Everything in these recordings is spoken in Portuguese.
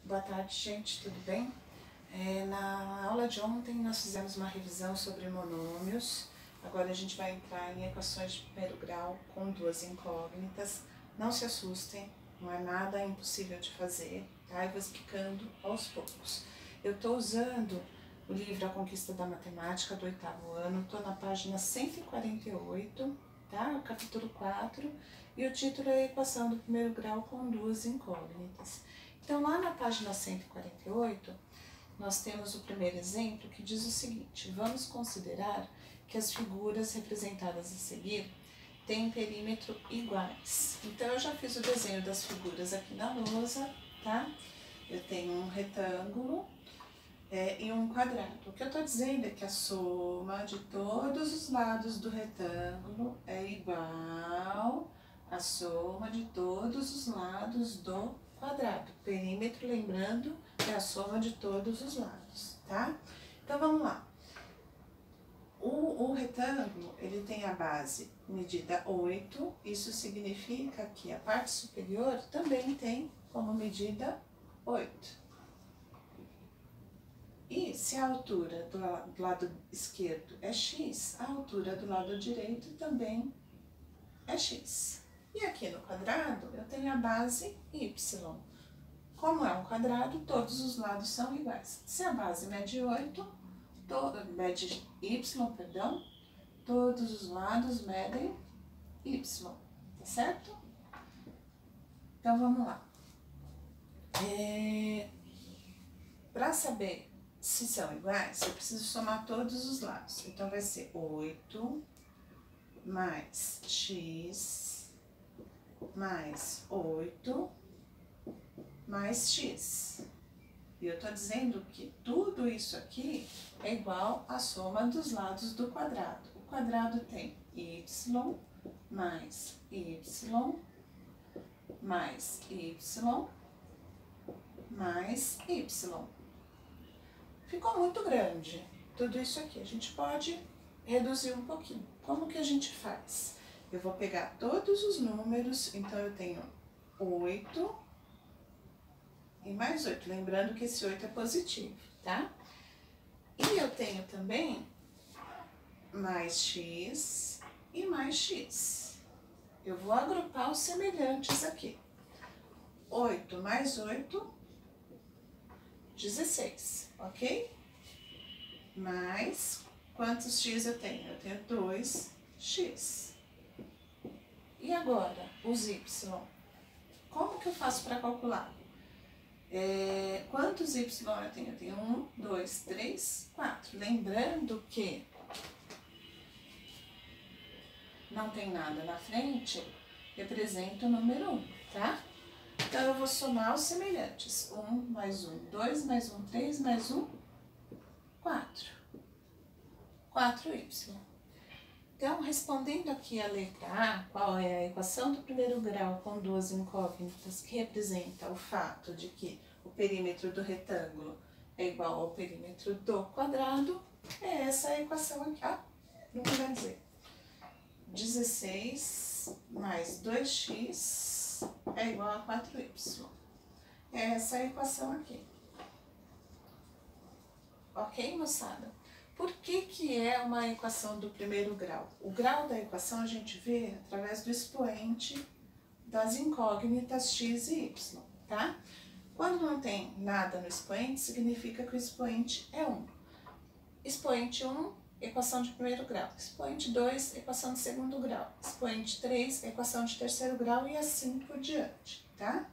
Boa tarde, gente, tudo bem? Na aula de ontem nós fizemos uma revisão sobre monômios. Agora a gente vai entrar em equações de primeiro grau com duas incógnitas. Não se assustem, não é nada impossível de fazer, tá? Eu vou explicando aos poucos. Eu estou usando o livro A Conquista da Matemática do 8º ano, estou na página 148, tá? O capítulo 4, e o título é Equação do primeiro grau com duas incógnitas. Então, lá na página 148, nós temos o primeiro exemplo que diz o seguinte: vamos considerar que as figuras representadas a seguir têm perímetro iguais. Então, eu já fiz o desenho das figuras aqui na lousa, tá? Eu tenho um retângulo e um quadrado. O que eu estou dizendo é que a soma de todos os lados do retângulo é igual à soma de todos os lados do quadrado. Perímetro, lembrando, é a soma de todos os lados, tá? Então, vamos lá. O retângulo, ele tem a base medida 8, isso significa que a parte superior também tem como medida 8. E se a altura do lado esquerdo é x, a altura do lado direito também é x. E aqui no quadrado eu tenho a base y. Como é um quadrado, todos os lados são iguais. Se a base mede 8, mede y, perdão, todos os lados medem y, tá certo? Então vamos lá. Para saber se são iguais, eu preciso somar todos os lados. Então vai ser 8 mais x mais 8 mais x. E eu estou dizendo que tudo isso aqui é igual à soma dos lados do quadrado. O quadrado tem y mais y mais y mais y. Ficou muito grande tudo isso aqui. A gente pode reduzir um pouquinho. Como que a gente faz? Eu vou pegar todos os números, então eu tenho 8 e mais 8. Lembrando que esse 8 é positivo, tá? E eu tenho também mais x e mais x. Eu vou agrupar os semelhantes aqui. 8 mais 8, 16, ok? Mais, quantos x eu tenho? Eu tenho 2x. E agora, os y? Como que eu faço para calcular? Quantos y eu tenho? Eu tenho 1, 2, 3, 4. Lembrando que não tem nada na frente, representa o número 1, tá? Então, eu vou somar os semelhantes. 1 mais 1, 2 mais 1, 3 mais 1, 4. 4y. Então, respondendo aqui a letra A, qual é a equação do primeiro grau com duas incógnitas que representa o fato de que o perímetro do retângulo é igual ao perímetro do quadrado, é essa a equação aqui. Não quer dizer. 16 mais 2x é igual a 4y. É essa a equação aqui. Ok, moçada? Por que é uma equação do primeiro grau? O grau da equação a gente vê através do expoente das incógnitas x e y, tá? Quando não tem nada no expoente, significa que o expoente é 1. Expoente 1, equação de primeiro grau. Expoente 2, equação de segundo grau. Expoente 3, equação de terceiro grau e assim por diante, tá?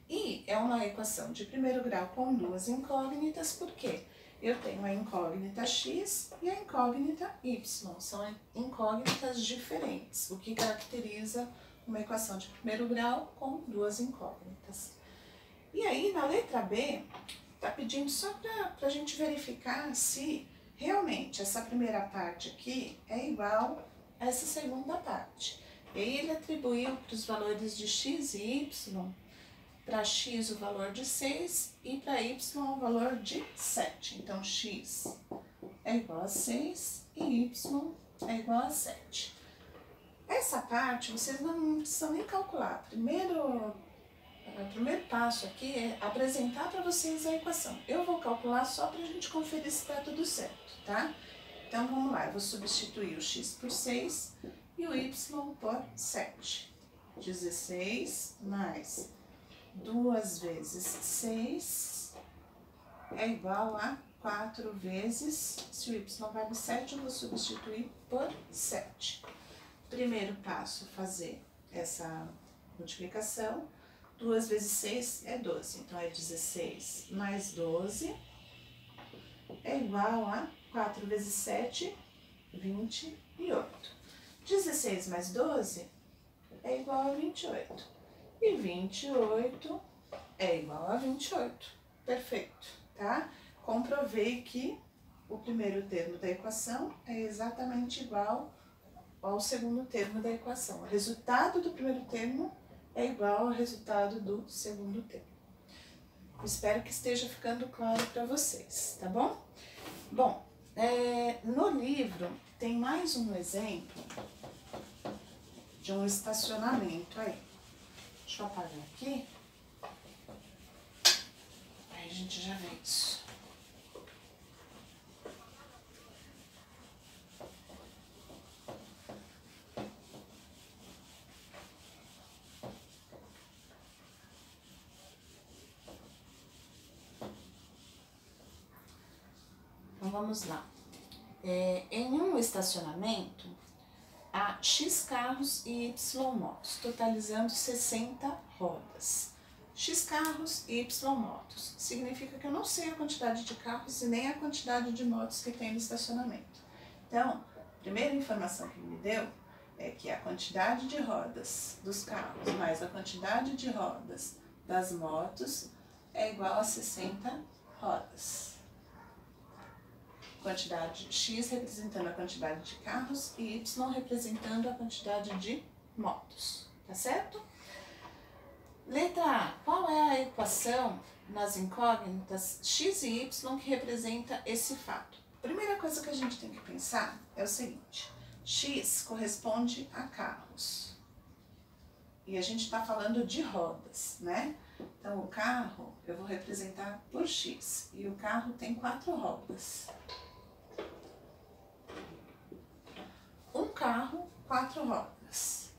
E é uma equação de primeiro grau com duas incógnitas, por quê? Eu tenho a incógnita x e a incógnita y. São incógnitas diferentes, o que caracteriza uma equação de primeiro grau com duas incógnitas. E aí, na letra B, está pedindo só para a gente verificar se realmente essa primeira parte aqui é igual a essa segunda parte. E aí ele atribuiu para os valores de x e y, para x o valor de 6 e para y o valor de 7. Então, x é igual a 6 e y é igual a 7. Essa parte vocês não precisam nem calcular. Primeiro O primeiro passo aqui é apresentar para vocês a equação. Eu vou calcular só para a gente conferir se está tudo certo, tá? Então, vamos lá. Eu vou substituir o x por 6 e o y por 7. 16 mais 2 vezes 6 é igual a 4 vezes, se o y vale 7, eu vou substituir por 7. Primeiro passo, fazer essa multiplicação. 2 vezes 6 é 12, então é 16 mais 12 é igual a 4 vezes 7, 28. 16 mais 12 é igual a 28. E 28 é igual a 28. Perfeito, tá? Comprovei que o primeiro termo da equação é exatamente igual ao segundo termo da equação. O resultado do primeiro termo é igual ao resultado do segundo termo. Espero que esteja ficando claro para vocês, tá bom? Bom, no livro tem mais um exemplo de um estacionamento aí. Deixa eu apagar aqui. Aí a gente já vê isso. Então, vamos lá. Em um estacionamento, há X carros e Y motos, totalizando 60 rodas. X carros e Y motos. Significa que eu não sei a quantidade de carros e nem a quantidade de motos que tem no estacionamento. Então, a primeira informação que ele me deu é que a quantidade de rodas dos carros mais a quantidade de rodas das motos é igual a 60 rodas. Quantidade X representando a quantidade de carros e Y representando a quantidade de motos, tá certo? Letra A. Qual é a equação nas incógnitas X e Y que representa esse fato? Primeira coisa que a gente tem que pensar é o seguinte: X corresponde a carros. E a gente está falando de rodas, né? Então, o carro eu vou representar por X. E o carro tem 4 rodas. Um carro, 4 rodas.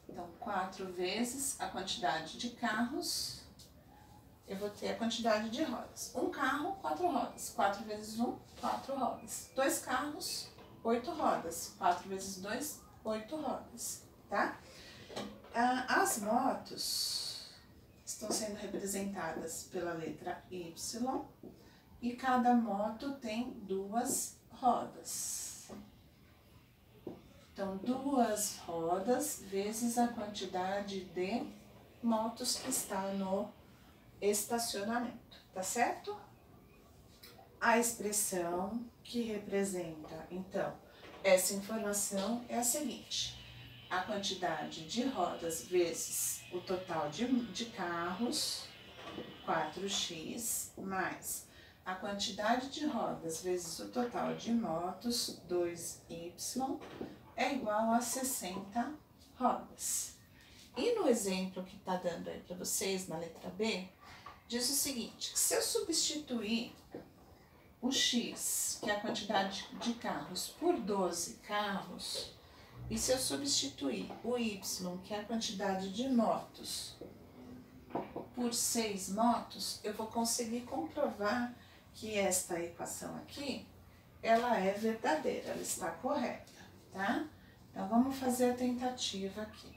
Então, 4 vezes a quantidade de carros, eu vou ter a quantidade de rodas. Um carro, 4 rodas. 4 vezes 1, 4 rodas. 2 carros, 8 rodas. 4 vezes 2, 8 rodas, tá? As motos estão sendo representadas pela letra Y e cada moto tem 2 rodas. Então, 2 rodas vezes a quantidade de motos que está no estacionamento, tá certo? A expressão que representa, então, essa informação é a seguinte: a quantidade de rodas vezes o total de carros, 4x, mais a quantidade de rodas vezes o total de motos, 2y, é igual a 60 rodas. E no exemplo que está dando aí para vocês, na letra B, diz o seguinte: que se eu substituir o x, que é a quantidade de carros, por 12 carros, e se eu substituir o y, que é a quantidade de motos, por 6 motos, eu vou conseguir comprovar que esta equação aqui, ela é verdadeira, ela está correta, tá? Então, vamos fazer a tentativa aqui.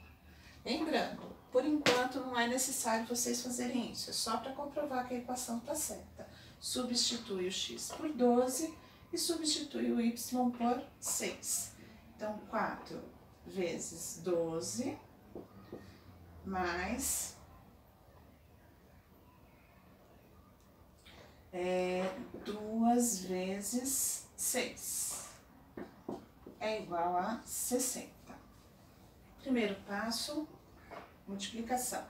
Lembrando, por enquanto não é necessário vocês fazerem isso, é só para comprovar que a equação está certa. Substitui o x por 12 e substitui o y por 6. Então, 4 vezes 12 mais 2 vezes 6 é igual a 60. Primeiro passo, multiplicação.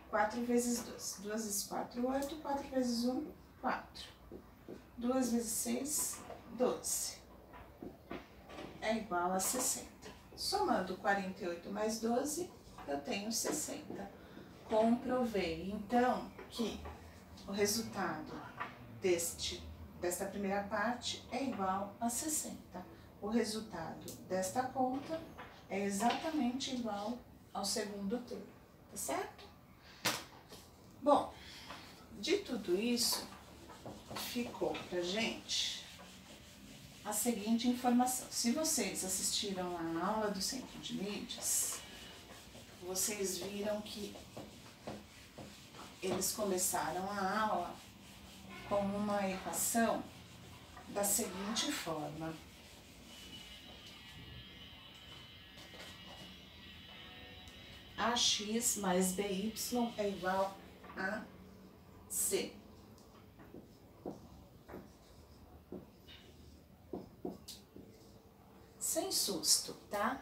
4 vezes 2. 2 vezes 4, 8. 4 vezes 1, 4. 2 vezes 6, 12. É igual a 60. Somando 48 mais 12, eu tenho 60. comprovei, então, que o resultado desta primeira parte é igual a 60. O resultado desta conta é exatamente igual ao segundo termo, tá certo? Bom, de tudo isso, ficou pra gente a seguinte informação. Se vocês assistiram à aula do Centro de Mídias, vocês viram que eles começaram a aula com uma equação da seguinte forma. AX mais BY é igual a C. Sem susto, tá?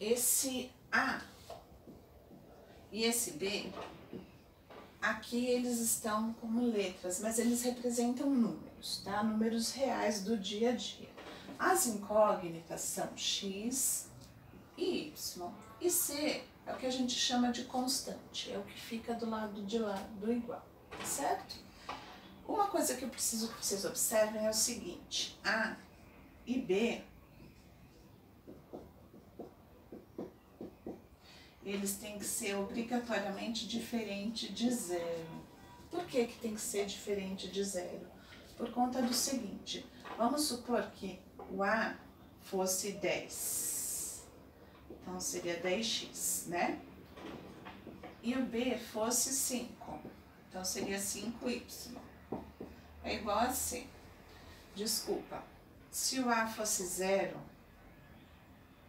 Esse A e esse B, aqui eles estão como letras, mas eles representam números, tá? Números reais do dia a dia. As incógnitas são X e Y. E C é o que a gente chama de constante, é o que fica do lado de lá do igual, certo? Uma coisa que eu preciso que vocês observem é o seguinte, A e B, eles têm que ser obrigatoriamente diferente de zero. Por que que tem que ser diferente de zero? Por conta do seguinte, vamos supor que o A fosse 10, então seria 10x, né? E o B fosse 5, então seria 5y. É igual a C. Desculpa, se o A fosse 0,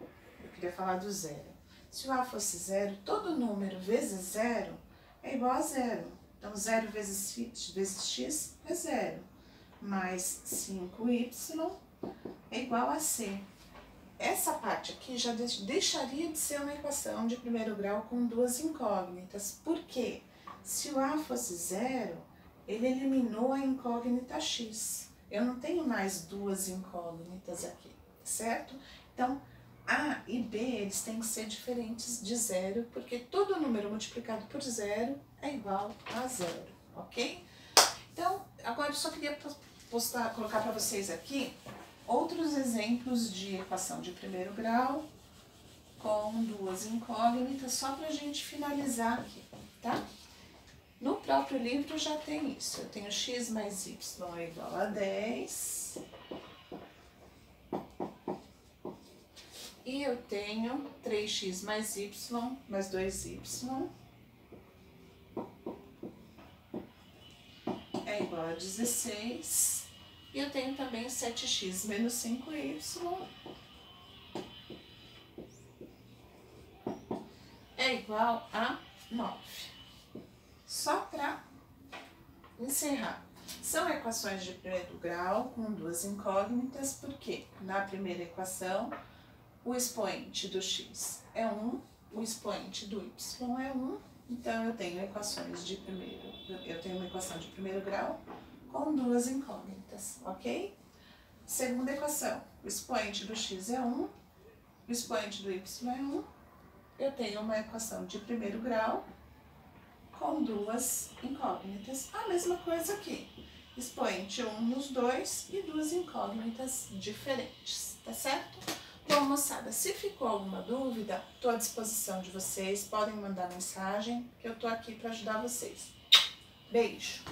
eu queria falar do zero. Se o A fosse 0, todo número vezes 0 é igual a 0. Então, 0 vezes x é 0. Mais 5y é igual a C. Essa parte aqui já deixaria de ser uma equação de primeiro grau com duas incógnitas. Por quê? Se o A fosse 0, ele eliminou a incógnita x. Eu não tenho mais duas incógnitas aqui, certo? Então, A e B, eles têm que ser diferentes de 0, porque todo número multiplicado por 0 é igual a 0, ok? Então, agora eu só queria colocar para vocês aqui outros exemplos de equação de primeiro grau com duas incógnitas, só para a gente finalizar aqui, tá? No próprio livro já tem isso, eu tenho x mais y é igual a 10... E eu tenho 3x mais y mais 2y é igual a 16. E eu tenho também 7x menos 5y é igual a 9. Só para encerrar. São equações de primeiro grau com duas incógnitas, porque na primeira equação o expoente do x é 1, o expoente do y é 1, então eu tenho uma equação de primeiro grau com duas incógnitas, ok? Segunda equação, o expoente do x é 1, o expoente do y é 1, eu tenho uma equação de primeiro grau com duas incógnitas. A mesma coisa aqui, expoente 1 nos dois e duas incógnitas diferentes, tá certo? Bom, moçada, se ficou alguma dúvida, estou à disposição de vocês, podem mandar mensagem, que eu estou aqui para ajudar vocês. Beijo!